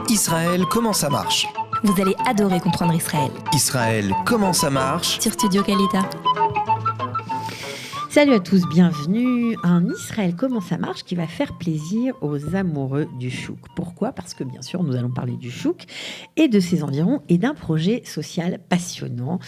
Israël, comment ça marche? Vous allez adorer comprendre Israël. Israël, comment ça marche? Sur Studio Kalita. Salut à tous, bienvenue à un Israël comment ça marche qui va faire plaisir aux amoureux du chouk. Pourquoi ? Parce que bien sûr nous allons parler du chouk et de ses environs et d'un projet social passionnant.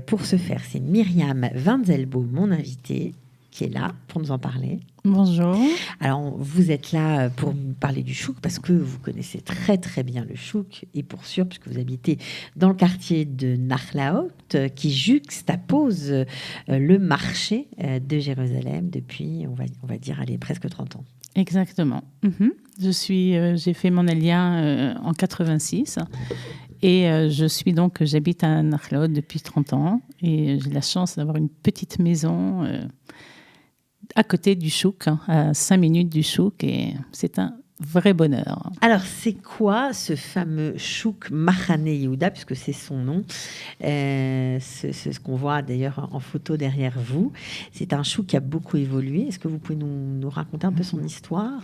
Pour ce faire, c'est Myriam Wenzelbaum, mon invitée, qui est là pour nous en parler. Bonjour. Alors, vous êtes là pour nous parler du chouk parce que vous connaissez très très bien le chouk et pour sûr, puisque vous habitez dans le quartier de Nachlaot qui juxtapose le marché de Jérusalem depuis, on va dire, allez, presque 30 ans. Exactement. J'ai fait mon Aliyah en 86 et j'habite à Nachlaot depuis 30 ans et j'ai la chance d'avoir une petite maison à côté du chouk, à 5 minutes du chouk, et c'est un vrai bonheur. Alors, c'est quoi ce fameux chouk Machane Yehuda, puisque c'est son nom, c'est ce qu'on voit d'ailleurs en photo derrière vous. C'est un chouk qui a beaucoup évolué. Est-ce que vous pouvez nous raconter un peu son histoire,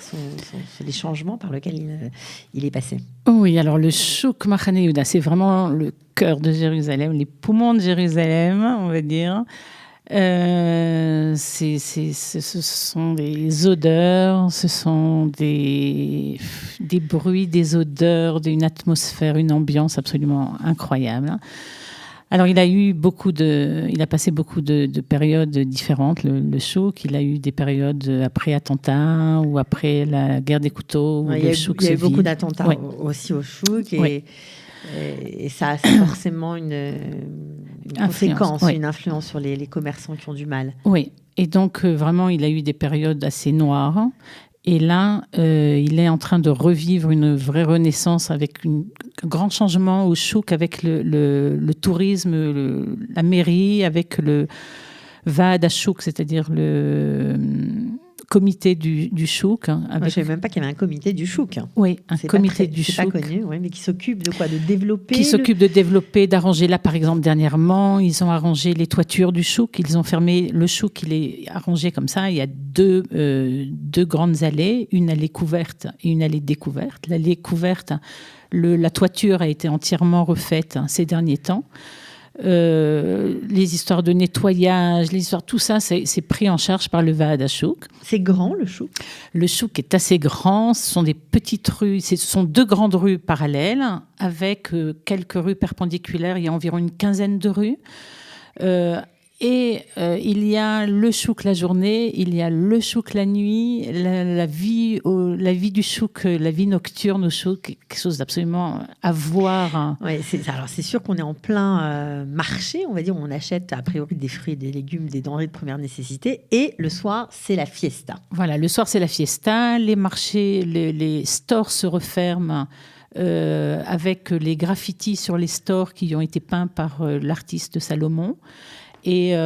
les changements par lesquels il est passé? Oui, alors le chouk Machane Yehuda, c'est vraiment le cœur de Jérusalem, les poumons de Jérusalem, on va dire. Ce sont des odeurs, ce sont des bruits, des odeurs, une atmosphère, une ambiance absolument incroyable. Alors, il a passé beaucoup de périodes différentes, le chouk. Il a eu des périodes après attentats ou après la guerre des couteaux. Il y a eu beaucoup d'attentats aussi au chouk et ça a forcément une conséquence, une influence sur les commerçants qui ont du mal. Oui, et donc vraiment, il a eu des périodes assez noires. Et là, il est en train de revivre une vraie renaissance avec un grand changement au chouk, avec le tourisme, la mairie, avec le Vaad HaShouk, c'est-à-dire le comité du chouk. Moi, je ne savais même pas qu'il y avait un comité du chouk. Oui, un comité du chouk. C'est pas connu, mais qui s'occupe de quoi? De développer? Qui s'occupe de développer, d'arranger. Là, par exemple, dernièrement, ils ont arrangé les toitures du chouk. Ils ont fermé le chouk, il est arrangé comme ça. Il y a deux grandes allées, une allée couverte et une allée découverte. L'allée couverte, la toiture a été entièrement refaite ces derniers temps. Les histoires de nettoyage, tout ça, c'est pris en charge par le Vaad HaShouk. C'est grand, le chouk? Le chouk est assez grand. Ce sont des petites rues. Ce sont 2 grandes rues parallèles avec quelques rues perpendiculaires. Il y a environ une quinzaine de rues. Il y a le chouk la journée, il y a le chouk la nuit, la vie du chouk, la vie nocturne au chouk, quelque chose d'absolument à voir. Oui, alors c'est sûr qu'on est en plein marché, on va dire, où on achète a priori des fruits, des légumes, des denrées de première nécessité, et le soir, c'est la fiesta. Voilà, le soir, c'est la fiesta, les marchés, les stores se referment. Avec les graffitis sur les stores qui ont été peints par l'artiste Salomon. Et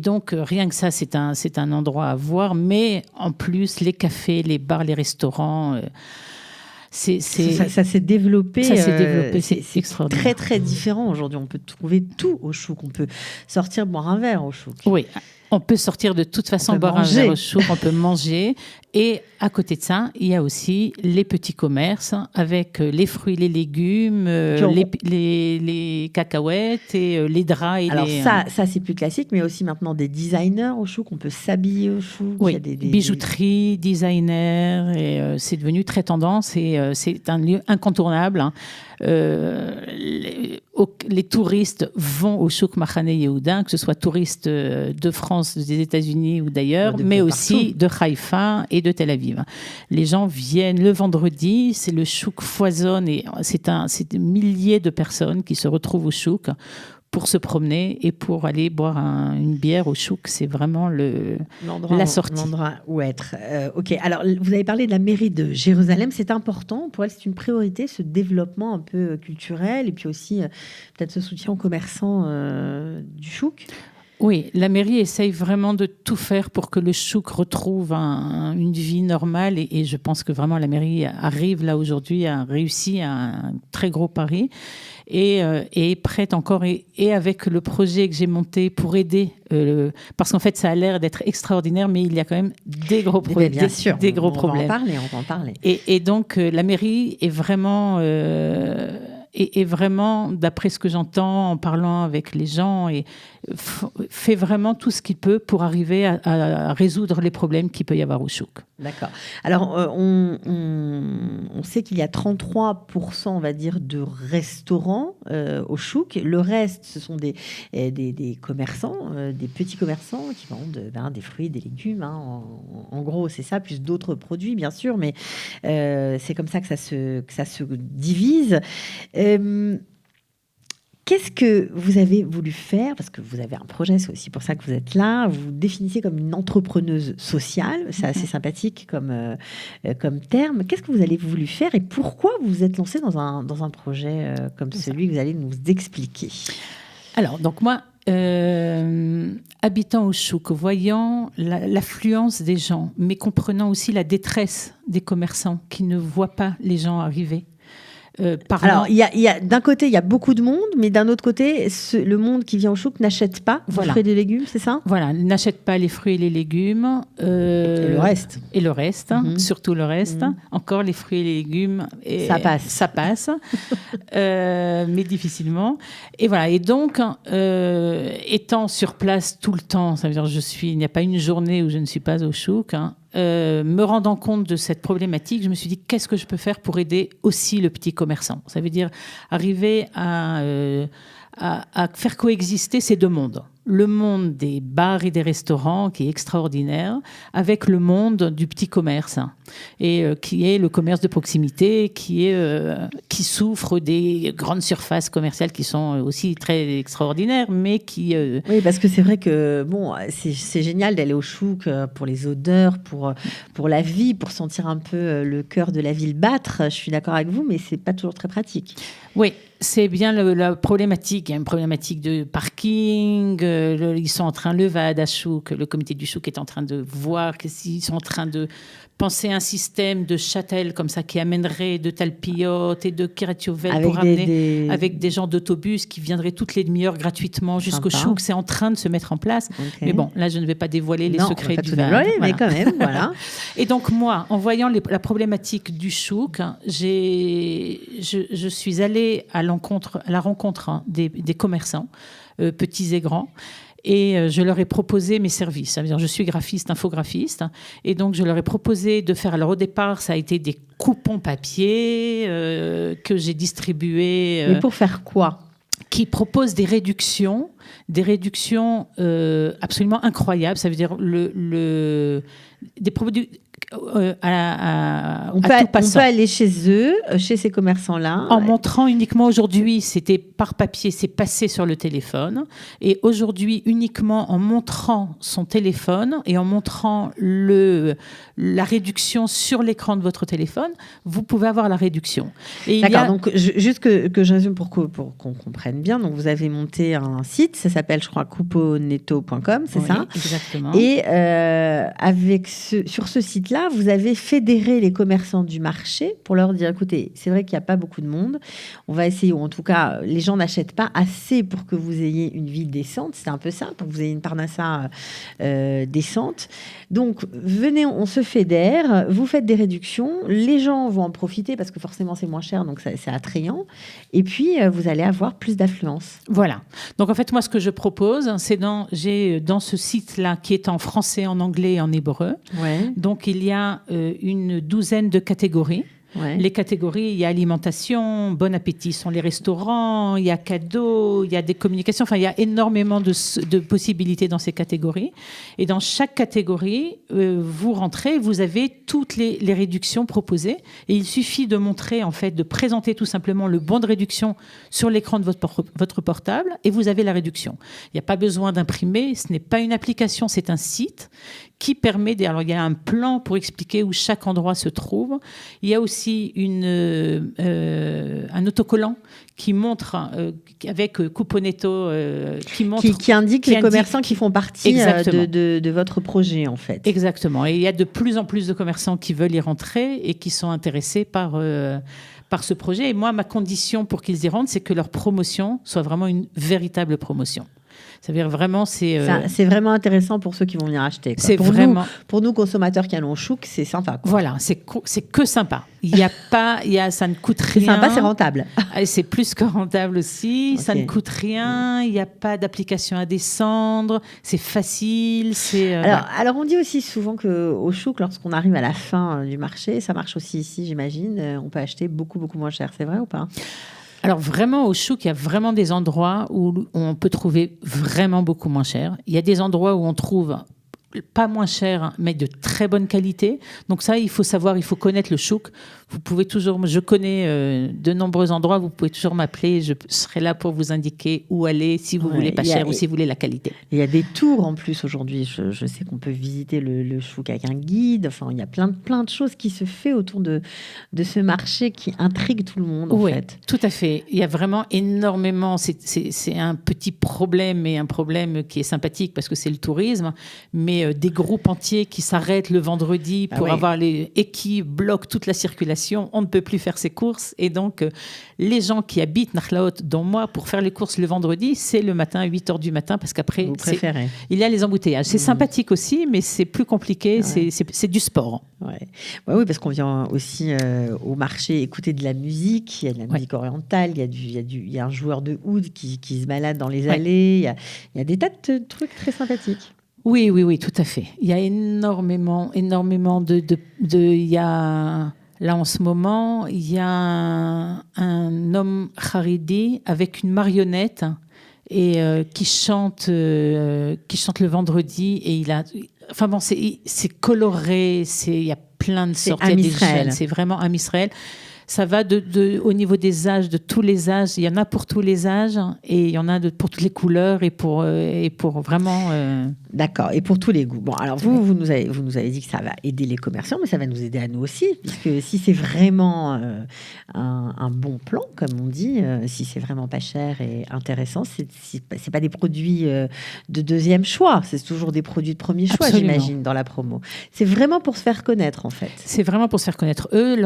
donc, rien que ça, c'est un endroit à voir. Mais en plus, les cafés, les bars, les restaurants, ça s'est développé. C'est extraordinaire. Très, très différent aujourd'hui. On peut trouver tout au chouk. On peut sortir boire un verre au chouk. Oui, on peut sortir de toute façon boire un verre au chouk, on peut manger. Et à côté de ça, il y a aussi les petits commerces avec les fruits, les légumes, les cacahuètes et les draps. Alors ça, c'est plus classique, mais aussi maintenant des designers au chouk. On peut s'habiller au chouk. Oui, bijouterie, designer. Et c'est devenu très tendance et c'est un lieu incontournable. Les touristes vont au chouk Machane Yehuda, que ce soit touristes de France, des États-Unis ou d'ailleurs, mais aussi de Haïfa et de Tel Aviv. Les gens viennent le vendredi, c'est le chouk foisonne et c'est des milliers de personnes qui se retrouvent au chouk pour se promener et pour aller boire une bière au chouk. C'est vraiment la sortie. L'endroit où être. Ok, alors vous avez parlé de la mairie de Jérusalem. C'est important pour elle, c'est une priorité, ce développement un peu culturel et puis aussi peut-être ce soutien aux commerçants du chouk. Oui, la mairie essaye vraiment de tout faire pour que le chouk retrouve une vie normale et je pense que vraiment la mairie arrive là aujourd'hui, a réussi un très gros pari et est prête encore et avec le projet que j'ai monté pour aider, parce qu'en fait ça a l'air d'être extraordinaire, mais il y a quand même des gros problèmes. Bien sûr, des gros on problèmes. va en parler. Et donc la mairie est vraiment... Et vraiment, d'après ce que j'entends en parlant avec les gens, et fait vraiment tout ce qu'il peut pour arriver à résoudre les problèmes qu'il peut y avoir au chouk. D'accord. Alors, on sait qu'il y a 33%, on va dire, de restaurants au chouk. Le reste, ce sont des commerçants, des petits commerçants qui vendent des fruits, des légumes. Hein. En gros, c'est ça, plus d'autres produits, bien sûr, mais c'est comme ça que ça se divise. Qu'est-ce que vous avez voulu faire? Parce que vous avez un projet, c'est aussi pour ça que vous êtes là. Vous vous définissez comme une entrepreneuse sociale. C'est assez sympathique comme terme. Qu'est-ce que vous avez voulu faire et pourquoi vous vous êtes lancé dans un projet comme celui que vous allez nous expliquer? Alors, donc moi, habitant au chouk, voyant l'affluence des gens, mais comprenant aussi la détresse des commerçants qui ne voient pas les gens arriver. Alors, il y a d'un côté, il y a beaucoup de monde, mais d'un autre côté, le monde qui vient au chouk n'achète pas les fruits et les légumes, c'est ça? Voilà, n'achète pas les fruits et les légumes. Et le reste. Et le reste, surtout le reste. Encore les fruits et les légumes. Ça passe. Mais difficilement. Et voilà, et donc, étant sur place tout le temps, ça veut dire il n'y a pas une journée où je ne suis pas au chouk, me rendant compte de cette problématique, je me suis dit qu'est-ce que je peux faire pour aider aussi le petit commerçant. Ça veut dire arriver à faire coexister ces deux mondes. Le monde des bars et des restaurants, qui est extraordinaire, avec le monde du petit commerce, et qui est le commerce de proximité, qui souffre des grandes surfaces commerciales qui sont aussi très extraordinaires, mais qui... Oui, parce que c'est vrai que c'est génial d'aller au chouk pour les odeurs, pour la vie, pour sentir un peu le cœur de la ville battre. Je suis d'accord avec vous, mais c'est pas toujours très pratique. Oui, c'est bien la problématique. Il y a une problématique de parking. Ils sont en train, le VAD à Chouk, le comité du Chouk est en train de voir qu'ils sont en train de penser un système de shuttle comme ça qui amènerait de Talpiot et de Keretiovel pour amener avec des gens d'autobus qui viendraient toutes les demi-heures gratuitement jusqu'au Chouk. C'est en train de se mettre en place. Okay. Mais bon, là, je ne vais pas dévoiler les secrets du VAD. Voilà. Mais quand même, voilà. Et donc, moi, en voyant la problématique du Chouk, je suis allée à la rencontre des commerçants, petits et grands. Et je leur ai proposé mes services. Ça veut dire, je suis graphiste, infographiste. Et donc, je leur ai proposé de faire... Alors, au départ, ça a été des coupons papier que j'ai distribués. Mais pour faire quoi? Qui proposent des réductions absolument incroyables. Ça veut dire des produits... on peut aller chez eux, chez ces commerçants-là. En montrant uniquement aujourd'hui, c'était par papier, c'est passé sur le téléphone. Et aujourd'hui, uniquement en montrant son téléphone et en montrant la réduction sur l'écran de votre téléphone, vous pouvez avoir la réduction. D'accord, donc juste que je résume pour qu'on comprenne bien. Donc vous avez monté un site, ça s'appelle, je crois, couponetto.com, c'est ça? Exactement. Et sur ce site-là, vous avez fédéré les commerçants du marché pour leur dire, écoutez, c'est vrai qu'il n'y a pas beaucoup de monde, on va essayer, ou en tout cas, les gens n'achètent pas assez pour que vous ayez une vie décente, c'est un peu ça, pour que vous ayez une parnassa décente. Donc, venez, on se fédère, vous faites des réductions, les gens vont en profiter parce que forcément, c'est moins cher, donc c'est attrayant, et puis vous allez avoir plus d'affluence. Voilà. Donc, en fait, moi, ce que je propose, c'est j'ai dans ce site-là, qui est en français, en anglais et en hébreu, donc il y a une douzaine de catégories. Ouais. Les catégories, il y a alimentation, bon appétit sont les restaurants, il y a cadeaux, il y a des communications, enfin il y a énormément de possibilités dans ces catégories. Et dans chaque catégorie, vous rentrez, vous avez toutes les réductions proposées. Et il suffit de montrer, en fait, de présenter tout simplement le bon de réduction sur l'écran de votre portable et vous avez la réduction. Il n'y a pas besoin d'imprimer, ce n'est pas une application, c'est un site qui permet... Alors il y a un plan pour expliquer où chaque endroit se trouve. Il y a aussi aussi un autocollant qui montre, avec Couponetto, qui indique les commerçants qui font partie de votre projet, en fait. Exactement. Et il y a de plus en plus de commerçants qui veulent y rentrer et qui sont intéressés par ce projet. Et moi, ma condition pour qu'ils y rentrent, c'est que leur promotion soit vraiment une véritable promotion. Ça veut dire vraiment, c'est vraiment intéressant pour ceux qui vont venir acheter, quoi. C'est vraiment pour nous consommateurs qui allons au chouk, c'est sympa, quoi. Voilà, c'est que sympa. Ça ne coûte rien. C'est sympa, c'est rentable. Et c'est plus que rentable aussi. Okay. Ça ne coûte rien. Il n'y a pas d'application à descendre. C'est facile. Alors, on dit aussi souvent qu'au chouk, lorsqu'on arrive à la fin du marché, ça marche aussi ici, j'imagine. On peut acheter beaucoup, beaucoup moins cher. C'est vrai ou pas ? Alors vraiment, au chouk, il y a vraiment des endroits où on peut trouver vraiment beaucoup moins cher. Il y a des endroits où on trouve pas moins cher, mais de très bonne qualité. Donc ça, il faut savoir, il faut connaître le chouk. Vous pouvez toujours, je connais de nombreux endroits, vous pouvez toujours m'appeler, je serai là pour vous indiquer où aller, si vous voulez pas cher ou si vous voulez la qualité. Il y a des tours en plus aujourd'hui. Je sais qu'on peut visiter le chouk avec un guide. Enfin, il y a plein de choses qui se fait autour de ce marché qui intrigue tout le monde, en fait. Tout à fait. Il y a vraiment énormément, c'est un petit problème, et un problème qui est sympathique parce que c'est le tourisme, mais des groupes entiers qui s'arrêtent le vendredi pour avoir et qui bloquent toute la circulation. On ne peut plus faire ses courses. Et donc, les gens qui habitent Nakhlaot, dont moi, pour faire les courses le vendredi, c'est le matin, 8h du matin, parce qu'après, il y a les embouteillages. C'est sympathique aussi, mais c'est plus compliqué. C'est du sport. Oui, parce qu'on vient aussi au marché écouter de la musique. Il y a de la musique orientale, il y a un joueur de oud qui se balade dans les allées. Il y a des tas de trucs très sympathiques. Oui, tout à fait. Il y a énormément il y a, là en ce moment, il y a un homme haridi avec une marionnette et qui chante le vendredi, et c'est coloré, il y a plein de sortes. Il y a des jeunes, c'est vraiment Am Israël. Ça va au niveau des âges, de tous les âges. Il y en a pour tous les âges et il y en a pour toutes les couleurs et pour vraiment... D'accord, et pour tous les goûts. Bon, alors vous nous avez dit que ça va aider les commerçants, mais ça va nous aider à nous aussi, puisque si c'est vraiment un bon plan, comme on dit, si c'est vraiment pas cher et intéressant, c'est pas des produits de deuxième choix, c'est toujours des produits de premier choix. Absolument. J'imagine, dans la promo. C'est vraiment pour se faire connaître, en fait. C'est vraiment pour se faire connaître. Eux,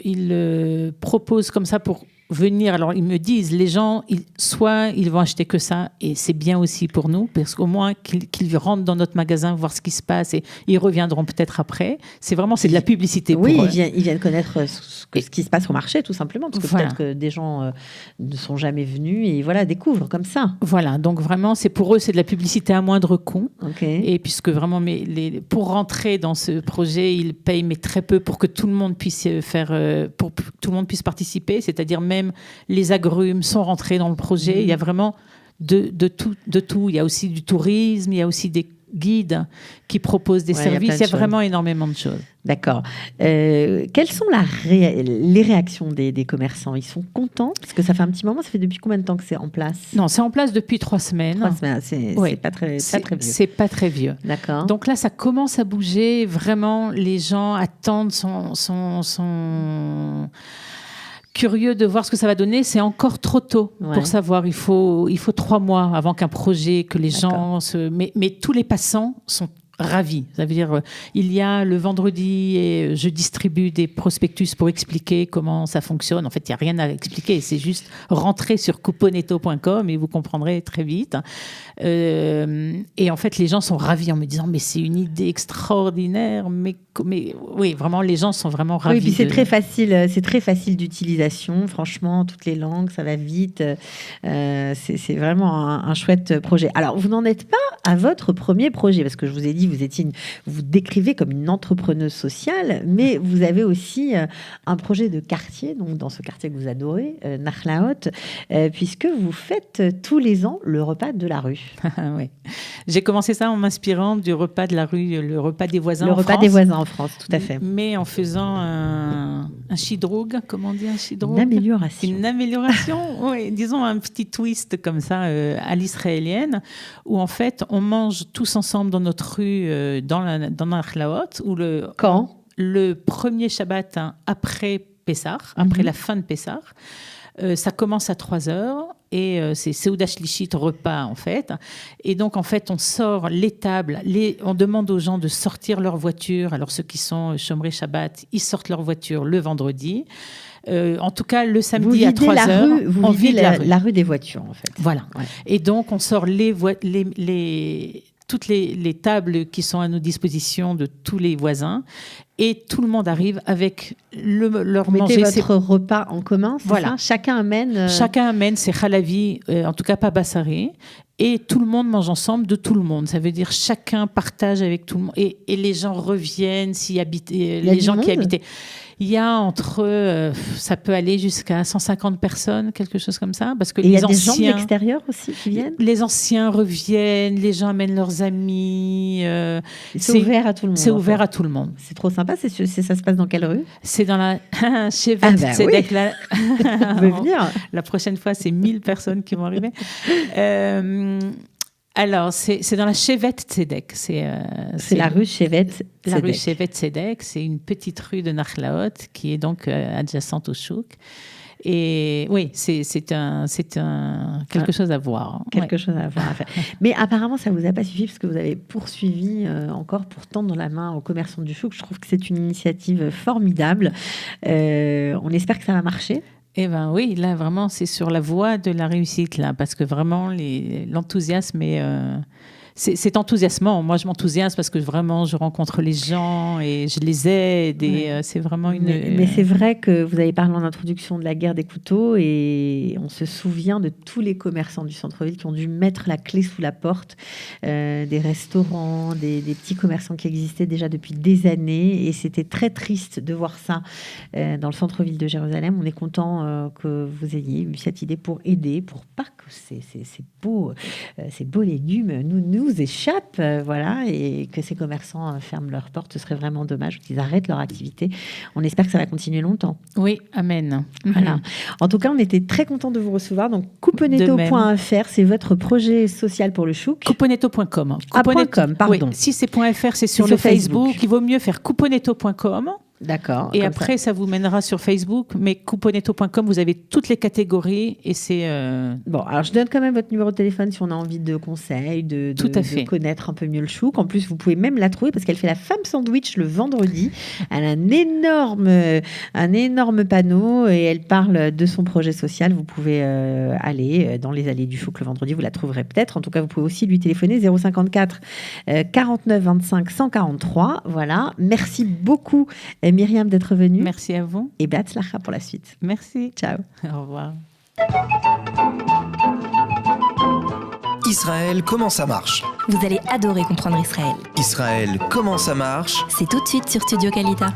ils proposent comme ça pour venir. Alors, ils me disent, les gens, soit ils vont acheter que ça, et c'est bien aussi pour nous, parce qu'au moins qu'ils rentrent dans notre magasin, voir ce qui se passe, et ils reviendront peut-être après. C'est de la publicité pour eux. Ils viennent connaître ce qui se passe au marché, tout simplement, parce que peut-être que des gens ne sont jamais venus et découvrent comme ça. Voilà, donc vraiment, pour eux, c'est de la publicité à moindre coût. Okay. Et puisque vraiment, pour rentrer dans ce projet, ils payent, mais très peu, pour que tout le monde puisse pour que tout le monde puisse participer, c'est-à-dire même les agrumes sont rentrés dans le projet. Il y a vraiment de tout. Il y a aussi du tourisme, il y a aussi des guides qui proposent des services. Il y a vraiment énormément de choses. D'accord. Quelles sont les réactions des commerçants ? Ils sont contents ? Parce que ça fait un petit moment, ça fait depuis combien de temps que c'est en place ? Non, c'est en place depuis 3 semaines. 3 semaines, c'est pas très vieux. C'est pas très vieux. D'accord. Donc là, ça commence à bouger. Vraiment, les gens attendent, sont curieux de voir ce que ça va donner. C'est encore trop tôt pour savoir. Il faut 3 mois avant qu'un projet, que les gens mais tous les passants sont ravis. Ça veut dire, il y a le vendredi et je distribue des prospectus pour expliquer comment ça fonctionne. En fait, il n'y a rien à expliquer. C'est juste rentrer sur couponetto.com et vous comprendrez très vite. Et en fait, les gens sont ravis en me disant, mais c'est une idée extraordinaire. Mais oui, vraiment, les gens sont vraiment ravis. Oui, puis c'est très facile d'utilisation. Franchement, toutes les langues, ça va vite. C'est vraiment un chouette projet. Alors, vous n'en êtes pas à votre premier projet, parce que je vous ai dit, vous décrivez comme une entrepreneuse sociale, mais vous avez aussi un projet de quartier, donc dans ce quartier que vous adorez, Nakhlaot, puisque vous faites tous les ans le repas de la rue. Oui. J'ai commencé ça en m'inspirant du repas de la rue, le repas des voisins en France. Le repas des voisins en France, tout à fait. Mais en faisant un chidroug, comment on dit un chidroug ? Une amélioration, oui, disons un petit twist comme ça à l'israélienne, où en fait on mange tous ensemble dans notre rue, dans Nakhlaot. Quand ? le premier Shabbat après Pessah, après la fin de Pessah. Ça commence à 3h et c'est Seuda Shlishit, repas en fait. Et donc en fait, on sort les tables, on demande aux gens de sortir leur voiture. Alors ceux qui sont Shomrei Shabbat, ils sortent leur voiture le vendredi. En tout cas, le samedi à 3h, on vide la rue des voitures en fait. Voilà. Ouais. Et donc on sort toutes les tables qui sont à nos dispositions de tous les voisins. Et tout le monde arrive avec leur manger. Vous mettez votre repas en commun, c'est voilà. ça ? Chacun amène... Chacun amène ses halavi, en tout cas pas bassaré. Et tout le monde mange ensemble de tout le monde. Ça veut dire chacun partage avec tout le monde. Et les gens reviennent s'y habitaient, les gens qui habitaient. Il y a ça peut aller jusqu'à 150 personnes, quelque chose comme ça. Parce que il y a des gens de l'extérieur aussi qui viennent ? Les anciens reviennent, les gens amènent leurs amis. C'est ouvert à tout le monde. C'est ouvert à tout le monde. C'est trop sympa. Ça se passe dans quelle rue ? C'est dans la Chevet Tzedek. Oui. Vous pouvez venir. La prochaine fois, c'est 1000 personnes qui vont arriver. Alors, c'est dans la Chevet Tzedek. C'est la rue Chevet Tzedek. La rue Chevet Tzedek, c'est une petite rue de Nachlaot qui est donc adjacente au Chouk. Et oui, c'est quelque chose à voir. Quelque chose à voir. Mais apparemment, ça ne vous a pas suffi parce que vous avez poursuivi encore pour tendre la main aux commerçants du Chouk. Je trouve que c'est une initiative formidable. On espère que ça va marcher. Eh bien oui, là vraiment c'est sur la voie de la réussite là, parce que vraiment l'enthousiasme est... C'est enthousiasmant. Moi, je m'enthousiasme parce que vraiment, je rencontre les gens et je les aide. Et c'est vraiment une... Mais c'est vrai que vous avez parlé en introduction de la guerre des couteaux et on se souvient de tous les commerçants du centre-ville qui ont dû mettre la clé sous la porte des restaurants, des petits commerçants qui existaient déjà depuis des années. Et c'était très triste de voir ça dans le centre-ville de Jérusalem. On est content que vous ayez eu cette idée pour aider, pour pas que ces beaux légumes nous échappent, voilà, et que ces commerçants ferment leurs portes. Ce serait vraiment dommage qu'ils arrêtent leur activité. On espère que ça va continuer longtemps. Oui, amen. Voilà. En tout cas, on était très contents de vous recevoir. Donc, couponetto.fr, c'est votre projet social pour le Chouk. Couponetto.com. .com, pardon. Oui, si c'est .fr, c'est sur le Facebook. Il vaut mieux faire couponetto.com. D'accord. Et après, ça vous mènera sur Facebook. Mais couponetto.com, vous avez toutes les catégories et c'est... Bon, alors je donne quand même votre numéro de téléphone si on a envie de conseils, de connaître un peu mieux le Chouk. En plus, vous pouvez même la trouver parce qu'elle fait la femme sandwich le vendredi. Elle a un énorme panneau et elle parle de son projet social. Vous pouvez aller dans les allées du Chouk le vendredi. Vous la trouverez peut-être. En tout cas, vous pouvez aussi lui téléphoner 054 49 25 143. Voilà. Merci beaucoup, Myriam, d'être venue. Merci à vous. Et Batzlacha pour la suite. Merci. Ciao. Au revoir. Israël, comment ça marche ? Vous allez adorer comprendre Israël. Israël, comment ça marche ? C'est tout de suite sur Studio Kalita.